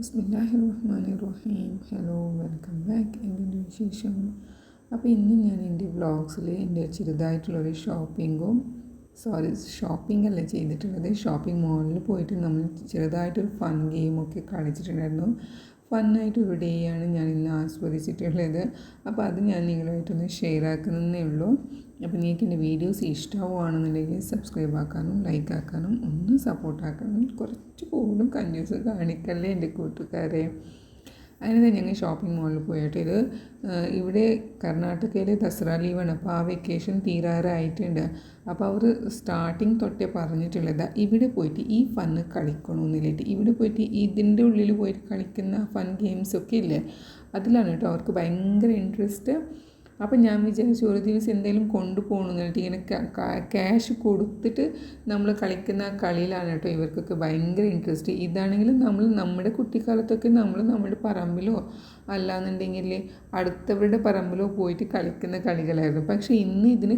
ബിസ്മില്ലാഹിർ റഹ്മാനിർ റഹീം. Hello, welcome back. എന്തിൻ്റെ വിശേഷം? അപ്പോൾ ഇന്ന് ഞാൻ എൻ്റെ വ്ളോഗ്സിൽ എൻ്റെ ചെറുതായിട്ടുള്ളൊരു ഷോപ്പിംഗ് അല്ല ചെയ്തിട്ടുള്ളത്. ഷോപ്പിംഗ് മാളിൽ പോയിട്ട് നമ്മൾ ചെറുതായിട്ടൊരു ഫൺ ഗെയിമൊക്കെ കളിച്ചിട്ടുണ്ടായിരുന്നു. ഫണ്ണായിട്ടൊരു ഡേ ആണ് ഞാൻ ഇന്ന് ആസ്വദിച്ചിട്ടുള്ളത്. അപ്പോൾ അത് ഞാൻ നിങ്ങളുമായിട്ടൊന്ന് ഷെയർ ആക്കുന്നതേ ഉള്ളൂ. അപ്പോൾ നിങ്ങൾക്ക് എൻ്റെ വീഡിയോസ് ഇഷ്ടമാണെന്നുണ്ടെങ്കിൽ സബ്സ്ക്രൈബ് ആക്കാനും ലൈക്ക് ആക്കാനും ഒന്ന് സപ്പോർട്ടാക്കാനും കുറച്ച് പോലും കഞ്ഞൂസ് കാണിക്കല്ലേ എൻ്റെ കൂട്ടുകാരെ. അങ്ങനെ തന്നെ ഞങ്ങൾ ഷോപ്പിംഗ് മാളിൽ പോയിട്ട് ഇവിടെ കർണാടകയിൽ ദസറ ലീവാണ്. അപ്പോൾ ആ വെക്കേഷൻ തീരാറായിട്ടുണ്ട്. അപ്പോൾ അവർ സ്റ്റാർട്ടിങ് തൊട്ടേ പറഞ്ഞിട്ടുള്ളത് ഇവിടെ പോയിട്ട് ഈ ഫണ്ണ് കളിക്കണമെന്നില്ലിട്ട്, ഇവിടെ പോയിട്ട് ഇതിൻ്റെ ഉള്ളിൽ പോയിട്ട് കളിക്കുന്ന ഫൺ ഗെയിംസൊക്കെ ഇല്ലേ, അതിലാണ് കേട്ടോ അവർക്ക് ഭയങ്കര ഇൻട്രസ്റ്റ്. അപ്പം ഞാൻ വിചാരിച്ചു ഒരു ദിവസം എന്തെങ്കിലും കൊണ്ടുപോകണമെന്നിട്ട് ഇങ്ങനെ ക്യാഷ് കൊടുത്തിട്ട് നമ്മൾ കളിക്കുന്ന കളിയിലാണ് കേട്ടോ ഇവർക്കൊക്കെ ഭയങ്കര ഇൻട്രസ്റ്റ്. ഇതാണെങ്കിലും നമ്മൾ നമ്മുടെ കുട്ടിക്കാലത്തൊക്കെ നമ്മുടെ പറമ്പിലോ അല്ലാന്നുണ്ടെങ്കിൽ അടുത്തവരുടെ പറമ്പിലോ പോയിട്ട് കളിക്കുന്ന കളികളായിരുന്നു. പക്ഷേ ഇന്ന് ഇതിന്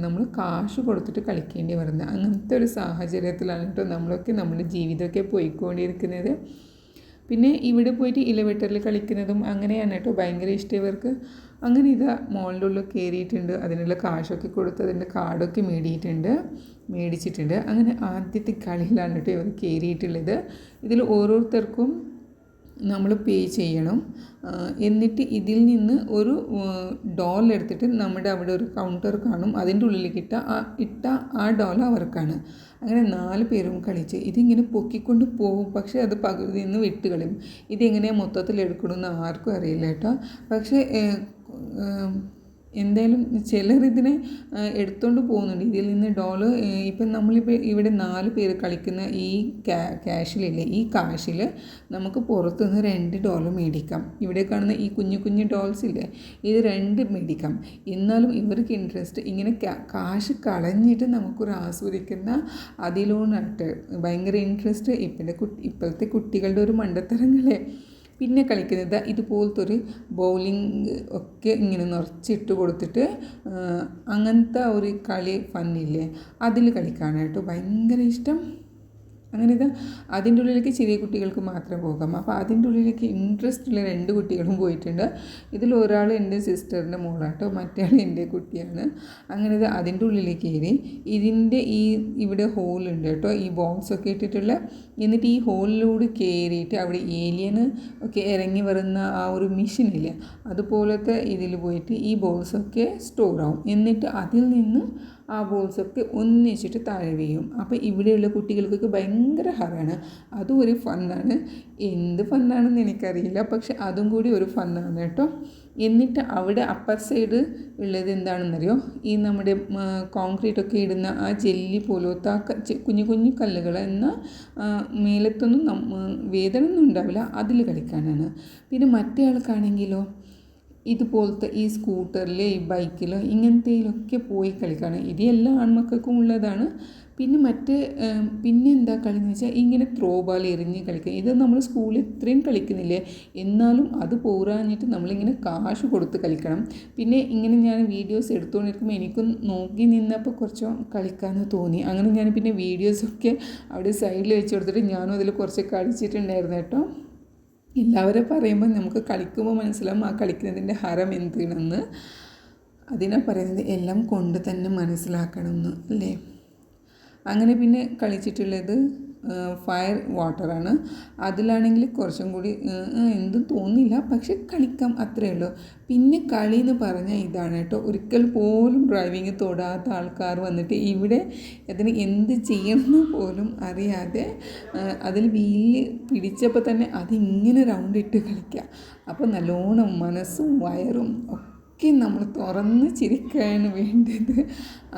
നമ്മൾ കാശ് കൊടുത്തിട്ട് കളിക്കേണ്ടി വരുന്നത്. അങ്ങനത്തെ ഒരു സാഹചര്യത്തിലാണ് കേട്ടോ നമ്മളൊക്കെ നമ്മുടെ ജീവിതമൊക്കെ പോയിക്കൊണ്ടിരിക്കുന്നത്. പിന്നെ ഇവിടെ പോയിട്ട് ഇലവെട്ടറിൽ കളിക്കുന്നതും അങ്ങനെയാണ് കേട്ടോ ഭയങ്കര ഇഷ്ടം ഇവർക്ക്. അങ്ങനെ ഇതാ മോളിൻ്റെ ഉള്ളിൽ കയറിയിട്ടുണ്ട്. അതിനുള്ള കാശൊക്കെ കൊടുത്ത് അതിൻ്റെ കാർഡൊക്കെ മേടിച്ചിട്ടുണ്ട്. അങ്ങനെ ആദ്യത്തെ കളിയിലാണ് കേട്ടോ ഇവർ കയറിയിട്ടുള്ളത്. ഇതിൽ ഓരോരുത്തർക്കും നമ്മൾ പേ ചെയ്യണം. എന്നിട്ട് ഇതിൽ നിന്ന് ഒരു ഡോൾ എടുത്തിട്ട് നമ്മുടെ അവിടെ ഒരു കൗണ്ടർ കാണും, അതിൻ്റെ ഉള്ളിലേക്ക് ഇട്ട ആ ഡോൾ അവർക്കാണ്. അങ്ങനെ 4 പേരും കളിച്ച് ഇതിങ്ങനെ പൊക്കിക്കൊണ്ട് പോകും. പക്ഷേ അത് പകുതിയിൽ നിന്ന് വിട്ട് കളയും. ഇതെങ്ങനെയാണ് മൊത്തത്തിൽ എടുക്കണമെന്ന് ആർക്കും അറിയില്ല കേട്ടോ. പക്ഷേ എന്തായാലും ചിലർ ഇതിനെ എടുത്തുകൊണ്ട് പോകുന്നുണ്ട്. ഇതിൽ നിന്ന് ഡോള് ഇപ്പം നമ്മളിപ്പോൾ ഇവിടെ 4 പേര് കളിക്കുന്ന ഈ ക്യാഷിലില്ലേ, ഈ കാശിൽ നമുക്ക് പുറത്തുനിന്ന് 2 ഡോള് മേടിക്കാം. ഇവിടെ കാണുന്ന ഈ കുഞ്ഞു ഡോൾസ് ഇല്ലേ, ഇത് 2 മേടിക്കാം. എന്നാലും ഇവർക്ക് ഇൻട്രസ്റ്റ് ഇങ്ങനെ കാശ് കളഞ്ഞിട്ട് നമുക്കൊരു ആസ്വദിക്കുന്ന അതിലോണായിട്ട് ഭയങ്കര ഇൻട്രസ്റ്റ്. ഇപ്പോഴത്തെ കുട്ടികളുടെ ഒരു മണ്ടത്തരങ്ങളെ. പിന്നെ കളിക്കുന്നത് ഇതുപോലത്തെ ഒരു ബൗളിംഗ് ഒക്കെ ഇങ്ങനെ നിറച്ചിട്ട് കൊടുത്തിട്ട് അങ്ങനത്തെ ഒരു കളി ഫണ്ണില്ലേ, അതിൽ കളിക്കാനായിട്ട് ഭയങ്കര ഇഷ്ടം. അങ്ങനെ അതിൻ്റെ ഉള്ളിലേക്ക് ചെറിയ കുട്ടികൾക്ക് മാത്രം പോകാം. അപ്പോൾ അതിൻ്റെ ഉള്ളിലേക്ക് ഇൻട്രസ്റ്റ് ഉള്ള 2 കുട്ടികളും പോയിട്ടുണ്ട്. ഇതിൽ ഒരാൾ എൻ്റെ സിസ്റ്ററിൻ്റെ മോളാട്ടോ, മറ്റേ ആൾ എൻ്റെ കുട്ടിയാണ്. അങ്ങനെ അതിൻ്റെ ഉള്ളിലേക്ക് കയറി. ഇതിൻ്റെ ഇവിടെ ഹോളുണ്ട് കേട്ടോ, ഈ ബോക്സൊക്കെ ഇട്ടിട്ടുള്ള. എന്നിട്ട് ഈ ഹോളിലൂടെ കയറിയിട്ട് അവിടെ ഏലിയന് ഒക്കെ ഇറങ്ങി വരുന്ന ആ ഒരു മെഷീനില്ലേ, അതുപോലത്തെ ഇതിൽ പോയിട്ട് ഈ ബോൾസൊക്കെ സ്റ്റോർ ആവും. എന്നിട്ട് അതിൽ നിന്ന് ആ ബോൾസൊക്കെ ഒന്നിച്ചിട്ട് താഴെ വീഴും. അപ്പോൾ ഇവിടെയുള്ള കുട്ടികൾക്കൊക്കെ ഭയങ്കര ഹറാണ്. അതും ഒരു ഫണ്ണാണ്. എന്ത് ഫണ്ണാണെന്ന് എനിക്കറിയില്ല, പക്ഷെ അതും കൂടി ഒരു ഫണ്ണാണ് കേട്ടോ. എന്നിട്ട് അവിടെ അപ്പർ സൈഡ് ഉള്ളത് എന്താണെന്നറിയോ, ഈ നമ്മുടെ കോൺക്രീറ്റൊക്കെ ഇടുന്ന ആ ജെല്ലി പോലത്തെ കുഞ്ഞു കല്ലുകൾ എന്നാൽ മേലത്തൊന്നും വേദന ഒന്നും ഉണ്ടാവില്ല, അതിൽ കളിക്കാനാണ്. പിന്നെ മറ്റേ ആൾക്കാണെങ്കിലോ ഇതുപോലത്തെ ഈ സ്കൂട്ടറിൽ ഈ ബൈക്കിൽ ഇങ്ങനത്തേലൊക്കെ പോയി കളിക്കാണ്. ഇത് എല്ലാ ആൺമക്കൾക്കും ഉള്ളതാണ്. പിന്നെ എന്താ കളി എന്ന് വെച്ചാൽ ഇങ്ങനെ ത്രോ ബാൾ എറിഞ്ഞ് കളിക്കുക. ഇത് നമ്മൾ സ്കൂളിൽ ഇത്രയും കളിക്കുന്നില്ലേ, എന്നാലും അത് പോരാഞ്ഞിട്ട് നമ്മളിങ്ങനെ കാശ് കൊടുത്ത് കളിക്കണം. പിന്നെ ഇങ്ങനെ ഞാൻ വീഡിയോസ് എടുത്തുകൊണ്ടിരിക്കുമ്പോൾ എനിക്കും നോക്കി നിന്നപ്പോൾ കുറച്ച് കളിക്കാമെന്ന് തോന്നി. അങ്ങനെ ഞാൻ പിന്നെ വീഡിയോസൊക്കെ അവിടെ സൈഡിൽ വെച്ച് കൊടുത്തിട്ട് ഞാനും അതിൽ കുറച്ച് കളിച്ചിട്ടുണ്ടായിരുന്നു കേട്ടോ. എല്ലാവരും പറയുമ്പോൾ നമുക്ക് കളിക്കുമ്പോൾ മനസ്സിലാവും ആ കളിക്കുന്നതിൻ്റെ ഹരം എന്താണെന്ന്. അതിനാണ് പറയുന്നത് എല്ലാം കൊണ്ട് തന്നെ മനസ്സിലാക്കണമെന്ന് അല്ലേ. അങ്ങനെ പിന്നെ കളിച്ചിട്ടുള്ളത് ഫയർ വാട്ടറാണ്. അതിലാണെങ്കിൽ കുറച്ചും കൂടി എന്തും തോന്നില്ല, പക്ഷെ കളിക്കാം, അത്രയേ ഉള്ളൂ. പിന്നെ കളി എന്ന് പറഞ്ഞാൽ ഇതാണ് കേട്ടോ, ഒരിക്കൽ പോലും ഡ്രൈവിങ് തൊടാത്ത ആൾക്കാർ വന്നിട്ട് ഇവിടെ അതിന് എന്ത് ചെയ്യണമെന്ന് പോലും അറിയാതെ അതിൽ വീല് പിടിച്ചപ്പോൾ തന്നെ അതിങ്ങനെ റൗണ്ട് ഇട്ട് കളിക്കുക. അപ്പോൾ നല്ലോണം മനസ്സും വയറും ഒക്കെ നമ്മൾ തുറന്ന് ചിരിക്കാൻ വേണ്ടത്.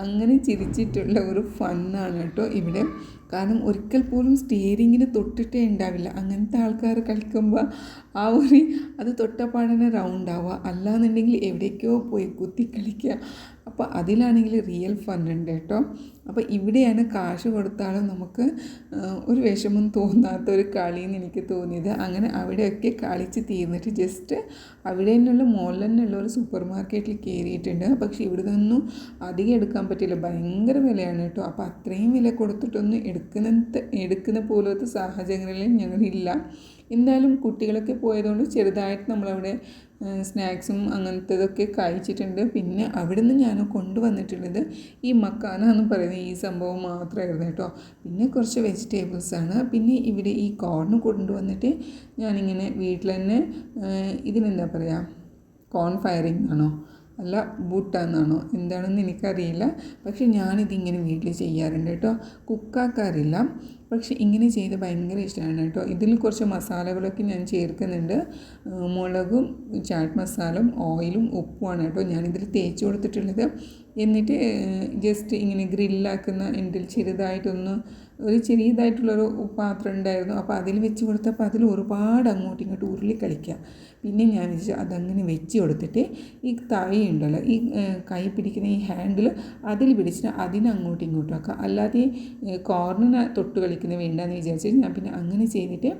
അങ്ങനെ ചിരിച്ചിട്ടുള്ള ഒരു ഫണ്ണാണ് കേട്ടോ ഇവിടെ. കാരണം ഒരിക്കൽ പോലും സ്റ്റിയറിങ്ങിന് തൊട്ടിട്ടേ ഉണ്ടാവില്ല. അങ്ങനത്തെ ആൾക്കാർ കളിക്കുമ്പോൾ അത് തൊട്ടപ്പാടനെ റൗണ്ടാവുക, അല്ലാന്നുണ്ടെങ്കിൽ എവിടേക്കോ പോയി കുത്തി കളിക്കുക. അപ്പോൾ അതിലാണെങ്കിൽ റിയൽ ഫണ്ണുണ്ട് കേട്ടോ. അപ്പോൾ ഇവിടെയാണ് കാശ് കൊടുത്താലും നമുക്ക് ഒരു വിഷമം തോന്നാത്തൊരു കളിയെന്ന് എനിക്ക് തോന്നിയത്. അങ്ങനെ അവിടെയൊക്കെ കളിച്ച് തീർന്നിട്ട് ജസ്റ്റ് അവിടെ നിന്നുള്ള മോളിൽ തന്നെയുള്ള ഒരു സൂപ്പർ മാർക്കറ്റിൽ കയറിയിട്ടുണ്ട്. പക്ഷേ ഇവിടെ നിന്നൊന്നും അധികം എടുക്കാൻ പറ്റില്ല, ഭയങ്കര വിലയാണ് കേട്ടോ. അപ്പോൾ അത്രയും വില കൊടുത്തിട്ടൊന്നും എടുക്കുന്ന പോലത്തെ സാഹചര്യങ്ങളിൽ ഞങ്ങളില്ല. എന്തായാലും കുട്ടികളൊക്കെ പോയതുകൊണ്ട് ചെറുതായിട്ട് നമ്മളവിടെ സ്നാക്സും അങ്ങനത്തതൊക്കെ കഴിച്ചിട്ടുണ്ട്. പിന്നെ അവിടെ നിന്ന് ഞാൻ കൊണ്ടുവന്നിട്ടുള്ളത് ഈ മക്കാന എന്ന് പറയുന്ന ഈ സംഭവം മാത്രമായിരുന്നു കേട്ടോ. പിന്നെ കുറച്ച് വെജിറ്റബിൾസാണ്. പിന്നെ ഇവിടെ ഈ കോർൺ കൊണ്ടുവന്നിട്ട് ഞാനിങ്ങനെ വീട്ടിൽ തന്നെ ഇതിനെന്താ പറയുക, കോൺ ഫയറിംഗ് ആണോ അല്ല ബൂട്ടാന്നാണോ എന്താണെന്ന് എനിക്കറിയില്ല. പക്ഷെ ഞാനിതിങ്ങനെ വീട്ടിൽ ചെയ്യാറുണ്ട് കേട്ടോ. കുക്കാക്കാറില്ല, പക്ഷെ ഇങ്ങനെ ചെയ്ത് ഭയങ്കര ഇഷ്ടമാണ് കേട്ടോ. ഇതിൽ കുറച്ച് മസാലകളൊക്കെ ഞാൻ ചേർക്കുന്നുണ്ട്. മുളകും ചാറ്റ് മസാലയും ഓയിലും ഉപ്പുമാണ് കേട്ടോ ഞാനിതിൽ തേച്ച് കൊടുത്തിട്ടുള്ളത്. എന്നിട്ട് ജസ്റ്റ് ഇങ്ങനെ ഗ്രില്ലാക്കുന്ന എൻ്റെ ചെറുതായിട്ടൊന്ന് ഒരു ചെറിയതായിട്ടുള്ളൊരു പാത്രം ഉണ്ടായിരുന്നു. അപ്പോൾ അതിൽ വെച്ച് കൊടുത്തപ്പോൾ അതിൽ ഒരുപാട് അങ്ങോട്ടും ഇങ്ങോട്ടും ഉരുളി കളിക്കുക. പിന്നെ ഞാൻ വിചാരിച്ചു അതങ്ങനെ വെച്ച് കൊടുത്തിട്ട് ഈ തൈ ഉണ്ടല്ലോ, ഈ കൈ പിടിക്കുന്ന ഈ ഹാൻഡിൽ അതിൽ പിടിച്ചിട്ട് അതിനെ അങ്ങോട്ടും ഇങ്ങോട്ടും ആക്കുക. അല്ലാതെ കോർണിന് തൊട്ട് കളിക്കുന്നത് വേണ്ടെന്ന് വിചാരിച്ചിട്ട് ഞാൻ പിന്നെ അങ്ങനെ ചെയ്തിട്ട്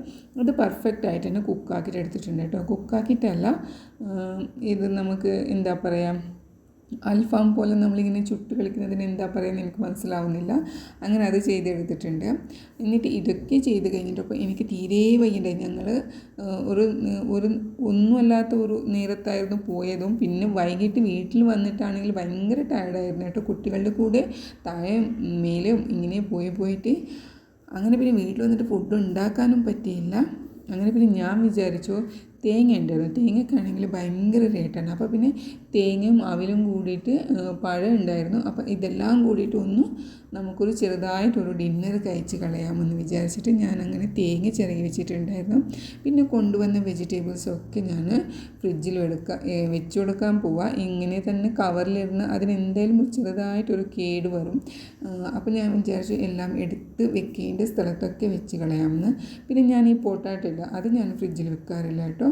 അത് പെർഫെക്റ്റ് ആയിട്ട് തന്നെ കുക്കാക്കിയിട്ട് എടുത്തിട്ടുണ്ട് കേട്ടോ. കുക്കാക്കിയിട്ടല്ല, ഇത് നമുക്ക് എന്താ പറയുക, അൽഫാം പോലെ നമ്മളിങ്ങനെ ചുട്ട് കളിക്കുന്നതിന് എന്താ പറയുന്നത് എനിക്ക് മനസ്സിലാവുന്നില്ല. അങ്ങനെ അത് ചെയ്തെടുത്തിട്ടുണ്ട്. എന്നിട്ട് ഇതൊക്കെ ചെയ്ത് കഴിഞ്ഞിട്ടപ്പോൾ എനിക്ക് തീരെ വയ്യണ്ടായി. ഞങ്ങൾ ഒരു ഒരു ഒന്നുമല്ലാത്ത ഒരു നേരത്തായിരുന്നു പോയതും. പിന്നെ വൈകിട്ട് വീട്ടിൽ വന്നിട്ടാണെങ്കിൽ ഭയങ്കര ടയർഡായിരുന്നു കേട്ടോ. കുട്ടികളുടെ കൂടെ താഴെ മേലെയും ഇങ്ങനെ പോയിട്ട് അങ്ങനെ പിന്നെ വീട്ടിൽ വന്നിട്ട് ഫുഡ് ഉണ്ടാക്കാനും പറ്റിയില്ല. അങ്ങനെ പിന്നെ ഞാൻ വിചാരിച്ചു തേങ്ങ ഉണ്ടായിരുന്നു, തേങ്ങയ്ക്കാണെങ്കിൽ ഭയങ്കര റേറ്റാണ്. അപ്പോൾ പിന്നെ തേങ്ങയും അവിലും കൂടിയിട്ട് പഴം ഉണ്ടായിരുന്നു. അപ്പോൾ ഇതെല്ലാം കൂടിയിട്ട് നമുക്കൊരു ചെറുതായിട്ടൊരു ഡിന്നർ കഴിച്ച് കളയാമെന്ന് വിചാരിച്ചിട്ട് ഞാൻ അങ്ങനെ തേങ്ങ ചിരകി വെച്ചിട്ടുണ്ടായിരുന്നു. പിന്നെ കൊണ്ടുവന്ന വെജിറ്റബിൾസൊക്കെ ഞാൻ ഫ്രിഡ്ജിൽ വെച്ച് കൊടുക്കാൻ പോവുക. ഇങ്ങനെ തന്നെ കവറിലിരുന്ന് അതിനെന്തായാലും ചെറുതായിട്ടൊരു കേട് വരും. അപ്പോൾ ഞാൻ വിചാരിച്ചു എല്ലാം എടുത്ത് വെക്കേണ്ട സ്ഥലത്തൊക്കെ വെച്ച് കളയാമെന്ന്. പിന്നെ ഞാൻ ഈ പൊട്ടാറ്റോ ഇല്ല, അത് ഞാൻ ഫ്രിഡ്ജിൽ വെക്കാറില്ല കേട്ടോ.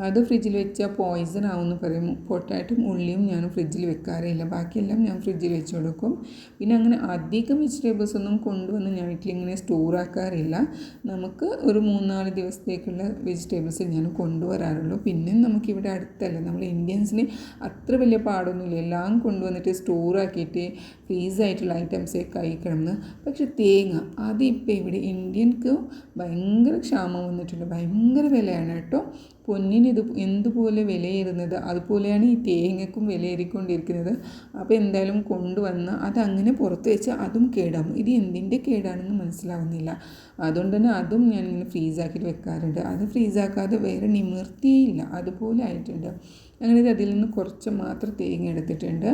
അത് ഫ്രിഡ്ജിൽ വെച്ചാൽ പോയിസൺ ആവുമെന്ന് പറയും. പൊട്ടാറ്റോയും ഉള്ളിയും ഞാൻ ഫ്രിഡ്ജിൽ വെക്കാറില്ല, ബാക്കിയെല്ലാം ഞാൻ ഫ്രിഡ്ജിൽ വെച്ച് കൊടുക്കും. പിന്നെ അങ്ങനെ അധികം വെജിറ്റബിൾസ് ഒന്നും കൊണ്ടുവന്ന് ഞാൻ വീട്ടിലിങ്ങനെ സ്റ്റോർ ആക്കാറില്ല. നമുക്ക് ഒരു 3-4 ദിവസത്തേക്കുള്ള വെജിറ്റബിൾസ് ഞാൻ കൊണ്ടുവരാറുള്ളൂ. പിന്നെ നമുക്കിവിടെ അടുത്തല്ല, നമ്മൾ ഇന്ത്യൻസിന് അത്ര വലിയ പാടൊന്നുമില്ല എല്ലാം കൊണ്ടുവന്നിട്ട് സ്റ്റോർ ആക്കിയിട്ട് ഫ്രീസായിട്ടുള്ള ഐറ്റംസേ കഴിക്കണമെന്ന്. പക്ഷെ തേങ്ങ അതിപ്പോൾ ഇവിടെ ഇന്ത്യൻക്ക് ഭയങ്കര ക്ഷാമം വന്നിട്ടുണ്ട്, ഭയങ്കര വിലയാണ് കേട്ടോ. പൊന്നിന് എന്തുപോലെ വിലയേറുന്നത് അതുപോലെയാണ് ഈ തേങ്ങയ്ക്കും വിലയേറിക്കൊണ്ടിരിക്കുന്നത്. അപ്പോൾ എന്തായാലും കൊണ്ടുവന്ന് അതങ്ങനെ പുറത്ത് വെച്ച് അതും കേടാകും. ഇത് എന്തിൻ്റെ കേടാണെന്ന് മനസ്സിലാവുന്നില്ല. അതുകൊണ്ട് തന്നെ അതും ഞാനിങ്ങനെ ഫ്രീസാക്കിയിട്ട് വെക്കാറുണ്ട്. അത് ഫ്രീസാക്കാതെ വേറെ നിവൃത്തിയില്ല, അതുപോലെ ആയിട്ടുണ്ട്. അങ്ങനെ അതിൽ നിന്ന് കുറച്ച് മാത്രം തേങ്ങ എടുത്തിട്ടുണ്ട്.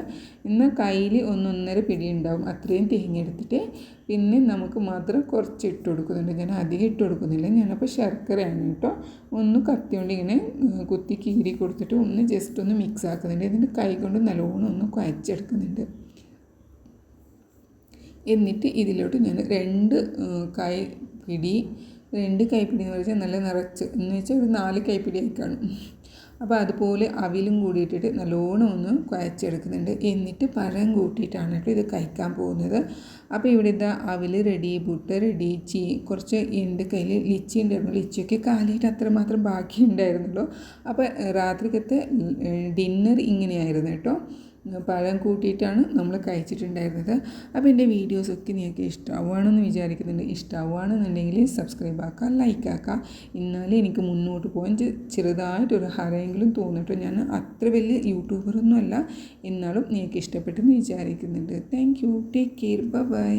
എന്നാൽ കയ്യിൽ 1-1.5 പിടി ഉണ്ടാവും, അത്രയും തേങ്ങ എടുത്തിട്ട് പിന്നെ നമുക്ക് മാത്രം കുറച്ച് ഇട്ട് കൊടുക്കുന്നുണ്ട്. ഞാൻ അധികം ഇട്ട് കൊടുക്കുന്നില്ല. ഞാനപ്പോൾ ശർക്കരയാണ് കേട്ടോ. ഒന്ന് കത്തി കൊണ്ട് ഇങ്ങനെ കുത്തി കീറി കൊടുത്തിട്ട് ജസ്റ്റ് ഒന്ന് മിക്സ് ആക്കുന്നുണ്ട്. എന്നിട്ട് കൈ കൊണ്ട് നല്ലോണം ഒന്ന് കുഴച്ചെടുക്കുന്നുണ്ട്. എന്നിട്ട് ഇതിലോട്ട് ഞാൻ 2 കൈപ്പിടി എന്ന് വെച്ചാൽ നല്ല നിറച്ച് എന്ന് വെച്ചാൽ ഒരു 4 കൈപ്പിടി ആയി കാണും. അപ്പോൾ അതുപോലെ അവിലും കൂടിയിട്ടിട്ട് നല്ലോണം ഒന്ന് കുഴച്ചെടുക്കുന്നുണ്ട്. എന്നിട്ട് പഴം കൂട്ടിയിട്ടാണ് കേട്ടോ ഇത് കഴിക്കാൻ പോകുന്നത്. അപ്പോൾ ഇവിടെ ഇതാ അവിൽ റെഡി, പുട്ട് റെഡി, കുറച്ച് എൻ്റെ കയ്യിൽ ലിച്ചി ഉണ്ടായിരുന്നു. ലിച്ചിയൊക്കെ കാലിയിട്ട് അത്രമാത്രം ബാക്കി ഉണ്ടായിരുന്നുള്ളൂ. അപ്പോൾ രാത്രിക്കത്തെ ഡിന്നർ ഇങ്ങനെയായിരുന്നു കേട്ടോ. പഴം കൂട്ടിയിട്ടാണ് നമ്മൾ കഴിച്ചിട്ടുണ്ടായിരുന്നത്. അപ്പോൾ എൻ്റെ വീഡിയോസൊക്കെ നിങ്ങൾക്ക് ഇഷ്ടമാവുകയാണെന്ന് വിചാരിക്കുന്നുണ്ട്. ഇഷ്ടമാവുകയാണെന്നുണ്ടെങ്കിൽ സബ്സ്ക്രൈബ് ആക്കുക, ലൈക്ക് ആക്കുക. എന്നാലേ എനിക്ക് മുന്നോട്ട് പോകാൻ ചെറുതായിട്ടൊരു ഹരയെങ്കിലും തോന്നിട്ടോ. ഞാൻ അത്ര വലിയ യൂട്യൂബറൊന്നും അല്ല, എന്നാലും നിങ്ങൾക്ക് ഇഷ്ടപ്പെട്ടെന്ന് വിചാരിക്കുന്നുണ്ട്. Thank you, take care, by.